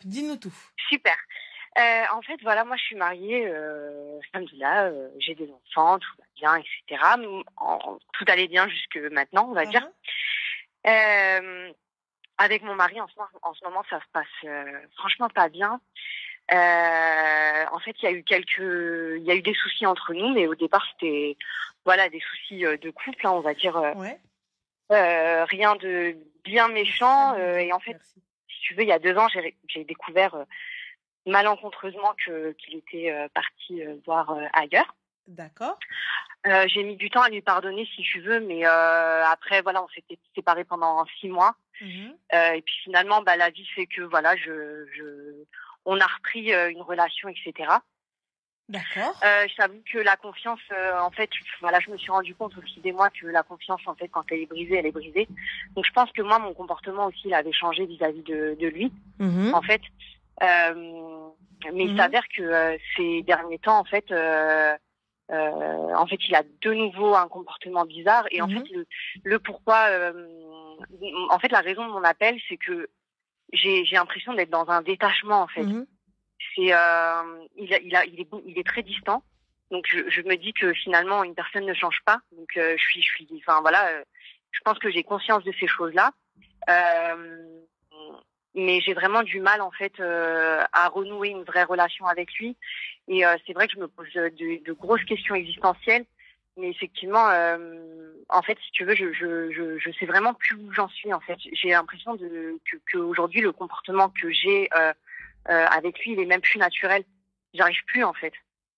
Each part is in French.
Dis-nous tout. Super. En fait, voilà, moi, je suis mariée, alhamdoulilah, j'ai des enfants, tout va bien, etc. Tout allait bien jusque maintenant, on va dire. Mhm. Avec mon mari, en ce moment, ça se passe franchement pas bien. En fait, il y a eu des soucis entre nous, mais au départ, c'était, voilà, des soucis de couple, hein, on va dire, Ouais. rien de bien méchant. Et en fait, Merci. si tu veux, il y a 2 ans, j'ai découvert malencontreusement qu'il était parti voir ailleurs. D'accord. J'ai mis du temps à lui pardonner, si tu veux, mais après, voilà, on s'était séparés pendant 6 mois. Mhm. Et puis finalement, bah, la vie fait que, voilà, on a repris une relation, etc. D'accord. Je t'avoue que la confiance, en fait, voilà, je me suis rendu compte aussi des mois que la confiance, en fait, quand elle est brisée, elle est brisée. Donc je pense que moi, mon comportement aussi, il avait changé vis-à-vis de lui, Mhm. en fait. Mais il Mhm. s'avère que ces derniers temps, en fait, il a de nouveau un comportement bizarre. Et en fait, Mhm. le pourquoi, en fait, la raison de mon appel, c'est que j'ai l'impression d'être dans un détachement, en fait. Mhm. C'est, il est très distant. Donc je me dis que finalement une personne ne change pas. Donc enfin voilà, je pense que j'ai conscience de ces choses-là. Euh, mais j'ai vraiment du mal en fait à renouer une vraie relation avec lui. Et c'est vrai que je me pose de grosses questions existentielles. Mais effectivement, en fait, si tu veux, je sais vraiment plus où j'en suis. En fait, j'ai l'impression que aujourd'hui le comportement que j'ai avec lui, il est même plus naturel. J'arrive plus en fait.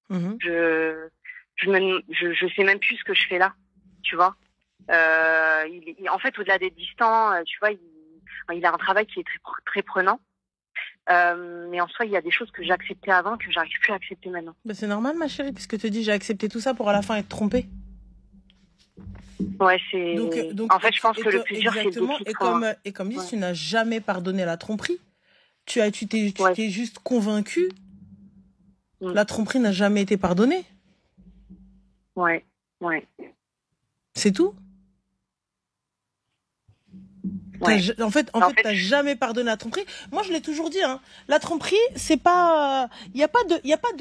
Mhm. Je sais même plus ce que je fais là. Tu vois. En fait, au-delà d'être distant, tu vois, il a un travail qui est très prenant. Mais en soi, il y a des choses que j'acceptais avant que j'arrive plus à accepter maintenant. Bah, c'est normal, ma chérie, puisque te dis j'ai accepté tout ça pour à la fin être trompée. Ouais, Donc en fait, je pense que le plus dur, c'est le exactement. déclic pour moi. Et comme dit, Ouais. tu n'as jamais pardonné la tromperie. Tu Ouais. t'es juste convaincu. Mm. La tromperie n'a jamais été pardonnée. Ouais. Ouais. C'est tout. Ouais. En En fait, fait, t'as jamais pardonné la tromperie. Moi, je l'ai toujours dit, hein. La tromperie, c'est pas, il y a pas de, il y a pas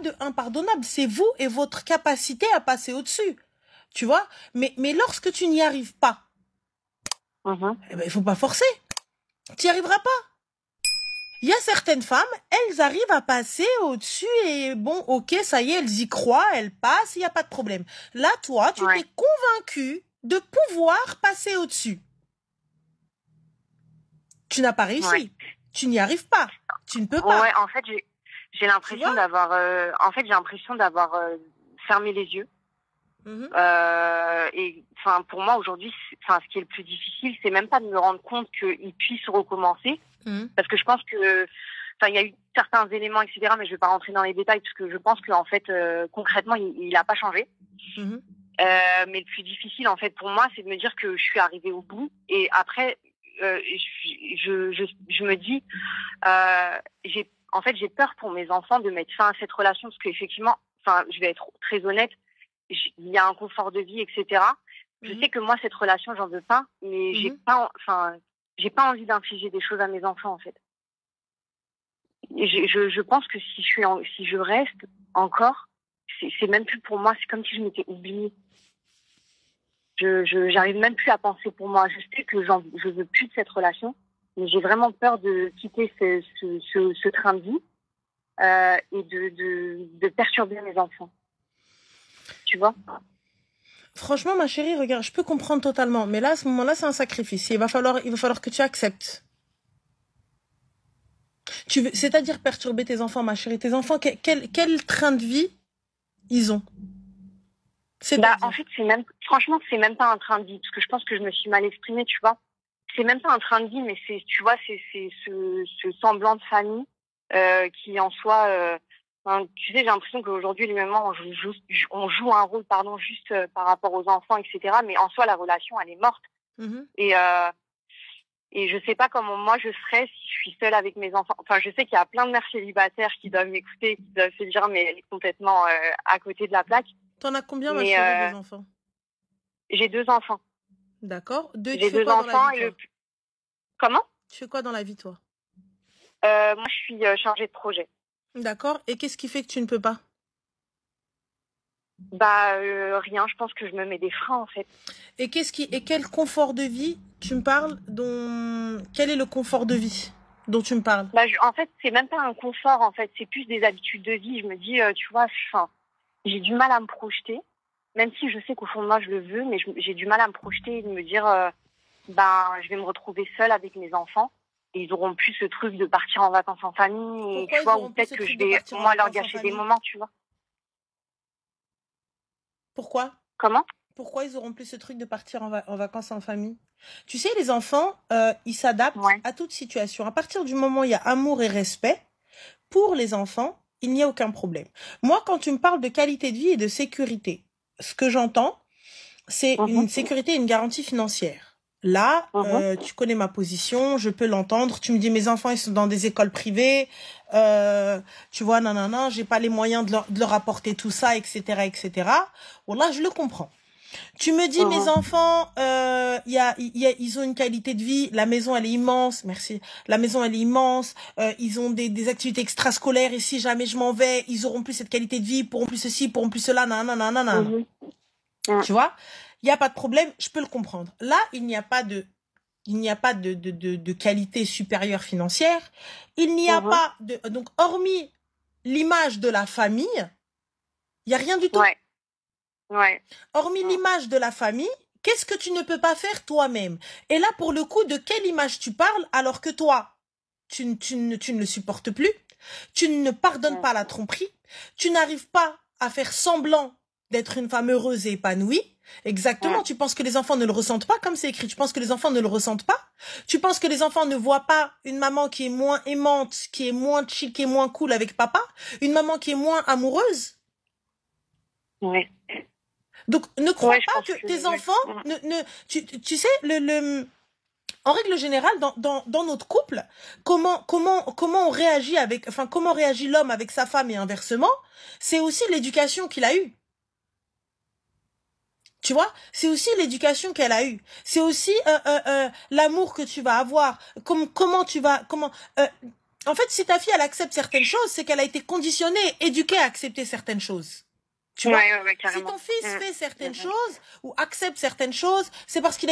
de impardonnable. C'est vous et votre capacité à passer au-dessus. Tu vois? Mais lorsque tu n'y arrives pas, mhm. eh ben, il faut pas forcer. Tu n'y arriveras pas. Il y a certaines femmes, elles arrivent à passer au-dessus et bon, ok, ça y est, elles y croient, elles passent, il n'y a pas de problème. Là, toi, tu Ouais. t'es convaincu de pouvoir passer au-dessus. Tu n'as pas Ouais. réussi. Tu n'y arrives pas. Tu ne peux pas. Ouais. En fait, j'ai Tu l'impression vois? d'avoir, j'ai l'impression d'avoir fermé les yeux. Mhm. Et enfin, pour moi aujourd'hui, enfin, ce qui est le plus difficile, c'est même pas de me rendre compte qu'il puisse recommencer, Mhm. parce que je pense que, enfin, il y a eu certains éléments, etc. Mais je vais pas rentrer dans les détails parce que je pense qu'en fait, concrètement, il a pas changé. Mhm. Mais le plus difficile, en fait, pour moi, c'est de me dire que je suis arrivée au bout. Et après, je me dis, en fait, j'ai peur pour mes enfants de mettre fin à cette relation parce qu'effectivement, enfin, je vais être très honnête, il y a un confort de vie, etc. Je Mhm. sais que moi, cette relation, j'en veux pas, mais Mhm. j'ai pas envie d'infliger des choses à mes enfants, en fait. Et je pense que si je reste encore, c'est même plus pour moi, c'est comme si je m'étais oubliée. J'arrive même plus à penser pour moi. Je sais que je veux plus de cette relation, mais j'ai vraiment peur de quitter ce train de vie, et de perturber mes enfants. Tu vois? Franchement, ma chérie, regarde, je peux comprendre totalement. Mais là, à ce moment-là, c'est un sacrifice. Il va falloir que tu acceptes. C'est-à-dire perturber tes enfants, ma chérie. Tes enfants, quel train de vie ils ont? Bah, en C'est-à-dire. fait, franchement, c'est même pas un train de vie, parce que je pense que je me suis mal exprimée, tu vois. C'est même pas un train de vie, mais tu vois, c'est ce semblant de famille, qui en soi, enfin, tu sais, j'ai l'impression qu'aujourd'hui, les mamans, on joue un rôle, pardon, juste par rapport aux enfants, etc. Mais en soi, la relation, elle est morte. Mhm. Et, et je sais pas comment moi je serais si je suis seule avec mes enfants. Enfin, je sais qu'il y a plein de mères célibataires qui doivent m'écouter, qui doivent se dire, mais elle est complètement à côté de la plaque. T'en as combien, ma Mais chérie, des enfants? j'ai 2 enfants. D'accord. Tu J'ai fais deux quoi dans la vie, enfants et toi? comment? Tu fais quoi dans la vie, toi? Moi, je suis chargée de projet. D'accord. Et qu'est-ce qui fait que tu ne peux pas? Bah, rien, je pense que je me mets des freins, en fait. Et quel confort de vie tu me parles quel est le confort de vie dont tu me parles? Bah, en fait, c'est même pas un confort, en fait, c'est plus des habitudes de vie. Je me dis, tu vois, enfin, j'ai du mal à me projeter, même si je sais qu'au fond de moi, je le veux, mais j'ai du mal à me projeter et de me dire, je vais me retrouver seule avec mes enfants. Et ils auront plus ce truc de partir en vacances en famille, et Pourquoi tu ils vois, ou auront plus peut-être ce que je truc de vais, partir en moi, leur vacances en gâcher des famille? moments, tu vois. Pourquoi? Comment? Pourquoi ils auront plus ce truc de partir en vacances en famille? Tu sais, les enfants, ils s'adaptent Ouais. à toute situation. À partir du moment où il y a amour et respect, pour les enfants, il n'y a aucun problème. Moi, quand tu me parles de qualité de vie et de sécurité, ce que j'entends, c'est une Mhm. sécurité et une garantie financière. Là, Mhm. tu connais ma position, je peux l'entendre. Tu me dis, mes enfants, ils sont dans des écoles privées, tu vois, nanana, j'ai pas les moyens de leur apporter tout ça, etc., etc. Bon, là, je le comprends. Tu me dis, mes Mhm. enfants, ils ont une qualité de vie, la maison, elle est immense, merci. La maison, elle est immense, ils ont des activités extrascolaires, et si jamais je m'en vais, ils auront plus cette qualité de vie, pourront plus ceci, pourront plus cela, nanana, nanana. Mhm. Mhm. Tu vois? Il n'y a pas de problème, je peux le comprendre. Là, il n'y a pas de qualité supérieure financière. Il n'y a Mhm. pas donc, hormis l'image de la famille, il n'y a rien du tout. Ouais. Ouais. Hormis Mhm. l'image de la famille, qu'est-ce que tu ne peux pas faire toi-même? Et là, pour le coup, de quelle image tu parles alors que toi, tu ne le supportes plus, tu ne pardonnes Mhm. pas la tromperie, tu n'arrives pas à faire semblant d'être une femme heureuse et épanouie. Exactement, Mhm. tu penses que les enfants ne le ressentent pas comme c'est écrit, tu penses que les enfants ne le ressentent pas, tu penses que les enfants ne voient pas une maman qui est moins aimante, qui est moins chic et moins cool avec papa, une maman qui est moins amoureuse. Ouais. Donc, ne crois Ouais, je pas pense que que, tes ouais. enfants tu sais, en règle générale, dans notre couple, comment on réagit comment réagit l'homme avec sa femme et inversement, c'est aussi l'éducation qu'il a eue. Tu vois, c'est aussi l'éducation qu'elle a eue. C'est aussi l'amour que tu vas avoir. Euh, en fait, si ta fille elle accepte certaines choses, c'est qu'elle a été conditionnée, éduquée à accepter certaines choses. Tu Ouais, vois, ouais, ouais, si carrément. ton fils Mhm. fait certaines Mhm. choses ou accepte certaines choses, c'est parce il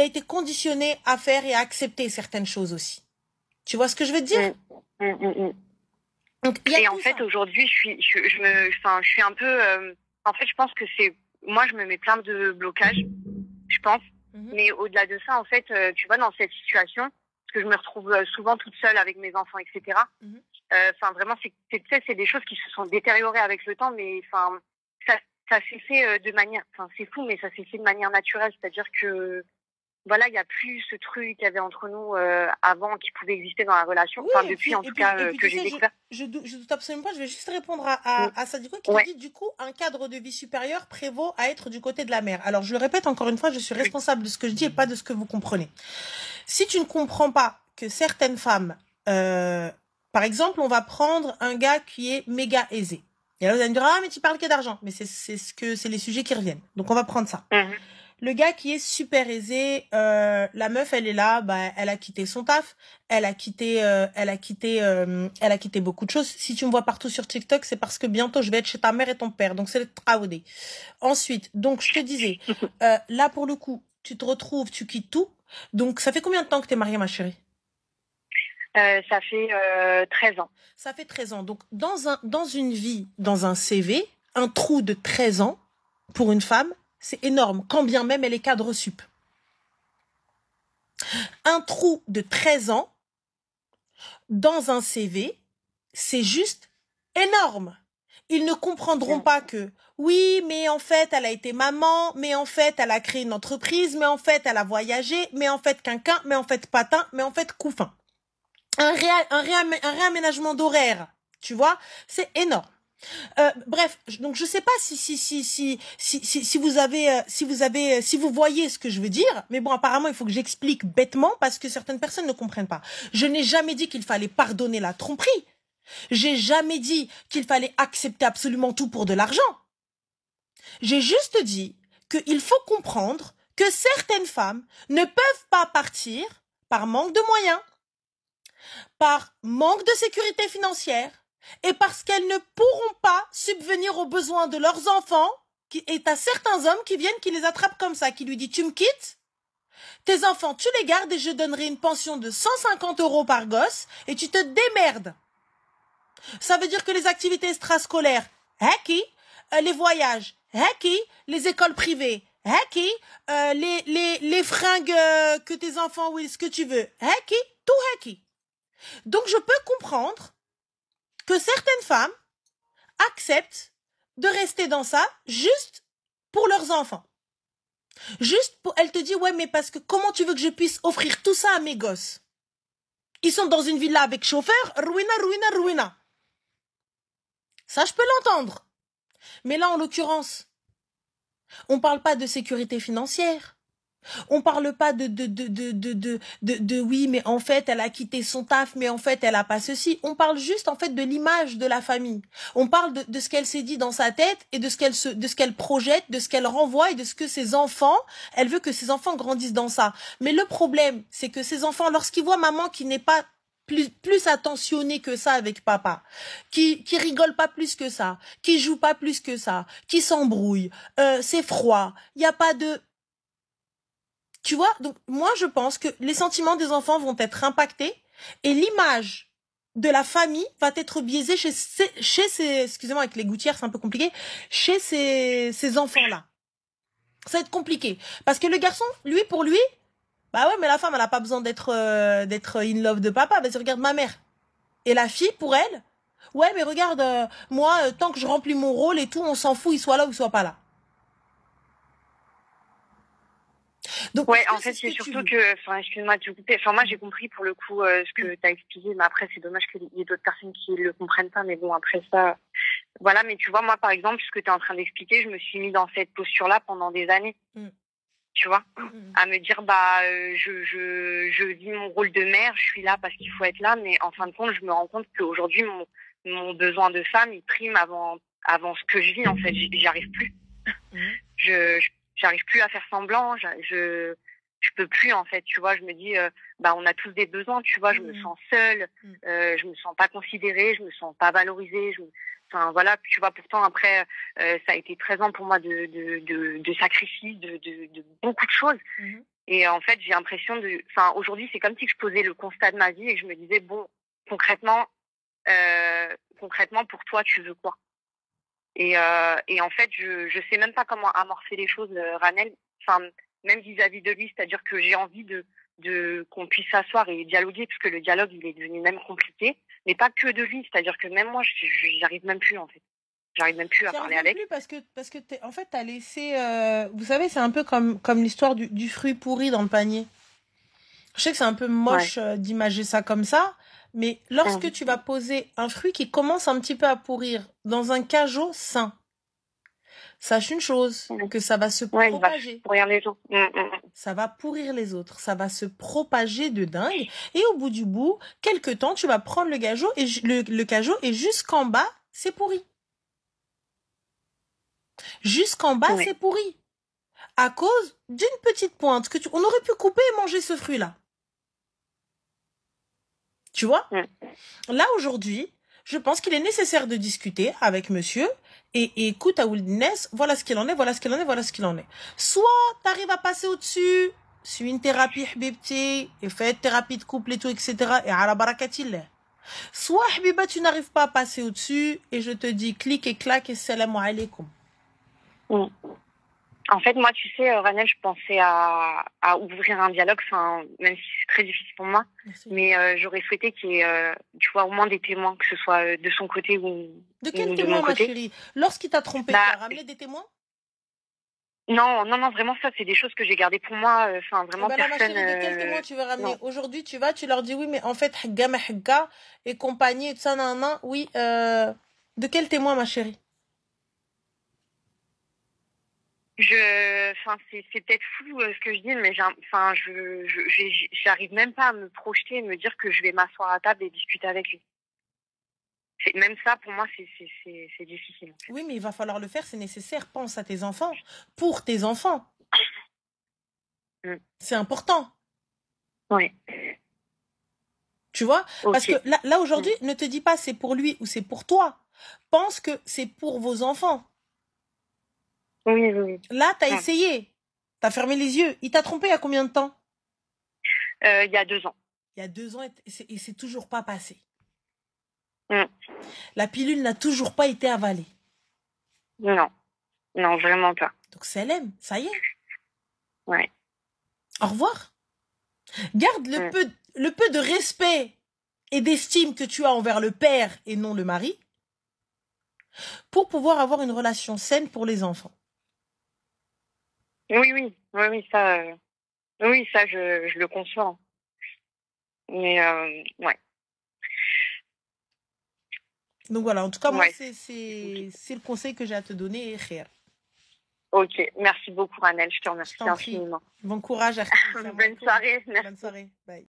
a été conditionné à faire et à accepter certaines choses aussi. Tu vois ce que je veux te dire? Mhm. Mhm. Mhm. Donc il y a Et en tout fait, ça. aujourd'hui, je suis un peu, en fait, je pense que moi, je me mets plein de blocages, je pense. Mhm, Mais au-delà de ça, en fait, tu vois, dans cette situation, parce que je me retrouve souvent toute seule avec mes enfants, etc. mhm. Vraiment, tu sais, c'est des choses qui se sont détériorées avec le temps, mais enfin, ça, ça s'est fait de manière, enfin, c'est fou, mais ça s'est fait de manière naturelle. C'est-à-dire que, voilà, il y a plus ce truc qu'il y avait entre nous avant qui pouvait exister dans la relation. Oui, Enfin, depuis, en tout cas, et puis que tu j'ai sais, découvert. je doute absolument pas, je vais juste répondre Mm. à Sadiko qui te Ouais. dit, du coup, un cadre de vie supérieur prévaut à être du côté de la mère. Alors, je le répète encore une fois, je suis responsable de ce que je dis et pas de ce que vous comprenez. Si tu ne comprends pas que certaines femmes, euh, par exemple, on va prendre un gars qui est méga aisé. Et là, vous allez me dire, ah, mais tu parles que d'argent. Mais c'est les sujets qui reviennent. Donc, on va prendre ça. Mhm. Le gars qui est super aisé, la meuf, elle est là, bah, elle a quitté son taf, elle a quitté beaucoup de choses. Si tu me vois partout sur TikTok, c'est parce que bientôt je vais être chez ta mère et ton père. Donc c'est le traudé. Ensuite, donc je te disais, là pour le coup, tu te retrouves, tu quittes tout. Donc ça fait combien de temps que t'es mariée, ma chérie? Ça fait 13 ans. Ça fait 13 ans. Donc dans une vie, dans un CV, un trou de 13 ans pour une femme, c'est énorme, quand bien même elle est cadre sup. Un trou de 13 ans dans un CV, c'est juste énorme. Ils ne comprendront Mm. pas que, oui, mais en fait, elle a été maman, mais en fait, elle a créé une entreprise, mais en fait, elle a voyagé, mais en fait, quinquin, mais en fait, patin, mais en fait, couffin. Un réaménagement d'horaire, tu vois, c'est énorme. Bref, donc je sais pas si vous voyez ce que je veux dire, mais bon, apparemment il faut que j'explique bêtement parce que certaines personnes ne comprennent pas. Je n'ai jamais dit qu'il fallait pardonner la tromperie. J'ai jamais dit qu'il fallait accepter absolument tout pour de l'argent. J'ai juste dit qu'il faut comprendre que certaines femmes ne peuvent pas partir par manque de moyens. par manque de sécurité financière et parce qu'elles ne pourront pas subvenir aux besoins de leurs enfants. Et t'as certains hommes qui viennent, qui les attrapent comme ça, qui lui disent, tu me quittes, tes enfants, tu les gardes et je donnerai une pension de 150 € par gosse et tu te démerdes. Ça veut dire que les activités extrascolaires, les voyages, les écoles privées, les fringues que tes enfants, oui, ce que tu veux, tout. Donc je peux comprendre que certaines femmes acceptent de rester dans ça juste pour leurs enfants. Juste pour, elle te dit, ouais, mais parce que comment tu veux que je puisse offrir tout ça à mes gosses? Ils sont dans une villa avec chauffeur, ruina. Ça, je peux l'entendre. Mais là, en l'occurrence, on parle pas de sécurité financière. On parle pas de oui, mais en fait, elle a quitté son taf, mais en fait, elle a pas ceci. On parle juste, en fait, de l'image de la famille. On parle de ce qu'elle s'est dit dans sa tête et de ce qu'elle projette, de ce qu'elle renvoie et de ce que ses enfants, elle veut que ses enfants grandissent dans ça. Mais le problème, c'est que ses enfants, lorsqu'ils voient maman qui n'est pas plus attentionnée que ça avec papa, qui rigole pas plus que ça, qui joue pas plus que ça, qui s'embrouille, c'est froid, il y a pas de... Tu vois, donc moi je pense que les sentiments des enfants vont être impactés et l'image de la famille va être biaisée chez ces excusez-moi avec les gouttières c'est un peu compliqué, chez ces enfants-là. Ça va être compliqué parce que le garçon, lui pour lui, bah ouais mais la femme elle a pas besoin d'être in love de papa, vas-y regarde ma mère. Et la fille pour elle, ouais mais regarde moi tant que je remplis mon rôle et tout, on s'en fout, il soit là ou il soit pas là. Donc, ouais, en fait, c'est surtout que, enfin, excuse-moi de te couper. Enfin, moi, j'ai compris pour le coup ce que tu as expliqué, mais après, c'est dommage qu'il y ait d'autres personnes qui le comprennent pas. Mais bon, après ça, voilà. Mais tu vois, moi, par exemple, ce que tu es en train d'expliquer, je me suis mis dans cette posture-là pendant des années. Tu vois, à me dire, bah, je vis mon rôle de mère, je suis là parce qu'il faut être là, mais en fin de compte, je me rends compte qu'aujourd'hui, mon besoin de femme, il prime avant ce que je vis. En fait, j'y arrive plus. J'arrive plus à faire semblant, je peux plus en fait, tu vois, je me dis bah on a tous des besoins, tu vois, je me sens seule, je me sens pas considérée, je me sens pas valorisée, enfin voilà, tu vois, pourtant après ça a été 13 ans pour moi de sacrifices, de beaucoup de choses. Et en fait, j'ai l'impression enfin aujourd'hui, c'est comme si je posais le constat de ma vie et que je me disais bon, concrètement pour toi, tu veux quoi? Et en fait, je sais même pas comment amorcer les choses, Ranel. Enfin, même vis-à-vis de lui, c'est-à-dire que j'ai envie de qu'on puisse s'asseoir et dialoguer, parce que le dialogue, il est devenu même compliqué. Mais pas que de lui, c'est-à-dire que même moi, j'arrive même plus, en fait. J'arrive même plus à parler avec. Plus parce que en fait, t'as laissé... vous savez, c'est un peu comme l'histoire du fruit pourri dans le panier. Je sais que c'est un peu moche d'imager ça comme ça, mais lorsque tu vas poser un fruit qui commence un petit peu à pourrir dans un cajot sain, sache une chose, que ça va se propager. Il va pourrir les autres. Ça va pourrir les autres, ça va se propager de dingue, et au bout du bout, quelque temps, tu vas prendre le cajot et jusqu'en bas, c'est pourri. Jusqu'en bas, c'est pourri. À cause d'une petite pointe que on aurait pu couper et manger ce fruit-là. Tu vois? Là, aujourd'hui, je pense qu'il est nécessaire de discuter avec monsieur et écoute, à Wilderness, voilà ce qu'il en est. Soit tu arrives à passer au-dessus, suis une thérapie, habibti, et fais une thérapie de couple et tout, etc. Et à la barakatillah. Soit, habiba, tu n'arrives pas à passer au-dessus et je te dis clic et clac et salam alaikum. En fait, moi, tu sais, Ranel, je pensais à ouvrir un dialogue, enfin, même si c'est très difficile pour moi. Merci. Mais j'aurais souhaité qu'il y ait, tu vois, au moins des témoins, que ce soit de son côté ou de quel témoin, ma chérie? Lorsqu'il t'a trompé, tu as ramené des témoins? Non, vraiment, ça, c'est des choses que j'ai gardées pour moi. Enfin, vraiment, personne... ma chérie, de quel témoin tu veux ramener? Aujourd'hui, tu leur dis, oui, mais en fait, Hagga, Mahagga et compagnie, et tout ça, nan, oui, de quel témoin, ma chérie? Enfin, c'est peut-être fou ce que je dis, mais j'arrive même pas à me projeter et me dire que je vais m'asseoir à table et discuter avec lui. Même ça, pour moi, c'est difficile. Oui, mais il va falloir le faire, c'est nécessaire. Pense à tes enfants. Pour tes enfants. C'est important. Oui. Tu vois? Parce Ok. que là aujourd'hui, ne te dis pas c'est pour lui ou c'est pour toi. Pense que c'est pour vos enfants. Oui, oui, oui. Là, t'as Mm. essayé. T'as fermé les yeux. Il t'a trompé il y a combien de temps? Il y a 2 ans. Il y a 2 ans et c'est toujours pas passé. Mm. La pilule n'a toujours pas été avalée. Non, non, vraiment pas. Donc c'est l'aime, ça y est. Ouais. Au revoir. Garde Mm. le peu de respect et d'estime que tu as envers le père et non le mari pour pouvoir avoir une relation saine pour les enfants. Oui, oui, oui, oui, ça, je le conçois. Mais ouais, Donc voilà, en tout cas, moi, ouais. c'est le conseil que j'ai à te donner. Et khair. Ok, merci beaucoup, Ranel. Je te Je remercie t'en prie. infiniment. Bon courage. Bonne soirée. Merci. Bonne soirée. Bye.